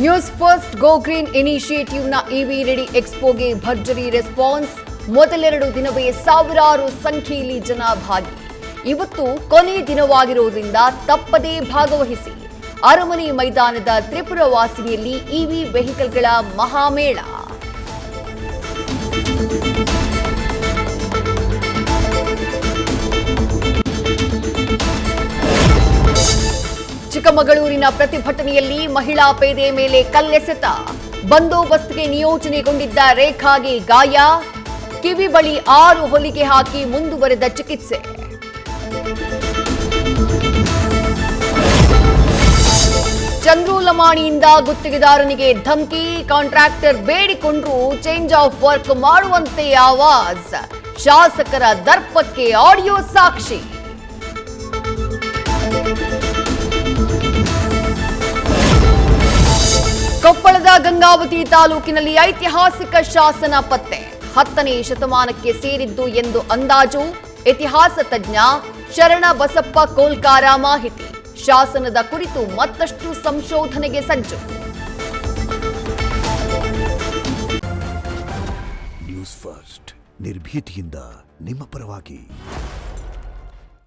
News first go green ಇನಿಷಿಯೇಟಿವ್ನ EV ready ಎಕ್ಸ್ಪೋಗೆ ಭರ್ಜರಿ ರೆಸ್ಪಾನ್ಸ್. ಮೊದಲೆರಡು ದಿನವೇ ಸಾವಿರಾರು ಸಂಖ್ಯೆಯಲ್ಲಿ ಜನ ಭಾಗಿ. ಇವತ್ತು ಕೊನೆ ದಿನವಾಗಿರುವುದರಿಂದ ತಪ್ಪದೇ ಭಾಗವಹಿಸಿ. ಅರಮನೆ ಮೈದಾನದ ತ್ರಿಪುರ ವಾಸಿನಿಯಲ್ಲಿ ಇವಿ ವೆಹಿಕಲ್ಗಳ ಮಹಾಮೇಳ. ಚಿಕ್ಕಮಗಳೂರಿನ ಪ್ರತಿಭಟನೆಯಲ್ಲಿ ಮಹಿಳಾ ಪೇದೆ ಮೇಲೆ ಕಲ್ಲೆಸೆತ. ಬಂದೋಬಸ್ತ್ಗೆ ನಿಯೋಜನೆಗೊಂಡಿದ್ದ ರೇಖಾಗೆ ಗಾಯ. ಕಿವಿ ಬಳಿ 6 ಹೊಲಿಗೆ ಹಾಕಿ ಮುಂದುವರೆದ ಚಿಕಿತ್ಸೆ. ಚಂದ್ರು ಲಮಾಣಿಯಿಂದ ಗುತ್ತಿಗೆದಾರನಿಗೆ ಧಮಕಿ. ಕಾಂಟ್ರಾಕ್ಟರ್ ಬೇಡಿಕೊಂಡ್ರು ಚೇಂಜ್ ಆಫ್ ವರ್ಕ್ ಮಾಡುವಂತೆ ಆವಾಜ್. ಶಾಸಕರ ದರ್ಪಕ್ಕೆ ಆಡಿಯೋ ಸಾಕ್ಷಿ. ಕೊಪ್ಪಳದ ಗಂಗಾವತಿ ತಾಲೂಕಿನಲ್ಲಿ ಐತಿಹಾಸಿಕ ಶಾಸನ ಪತ್ತೆ. 10ನೇ ಶತಮಾನಕ್ಕೆ ಸೇರಿದ್ದು ಎಂದು ಅಂದಾಜು. ಇತಿಹಾಸ ತಜ್ಞ ಶರಣ ಬಸಪ್ಪ ಕೋಲ್ಕಾರ ಮಾಹಿತಿ. ಶಾಸನದ ಕುರಿತು ಮತ್ತಷ್ಟು ಸಂಶೋಧನೆಗೆ ಸಜ್ಜು. ನ್ಯೂಸ್ ಫಸ್ಟ್ ನಿರ್ಭೀತಿಯಿಂದ ನಿಮ್ಮ ಪರವಾಗಿ.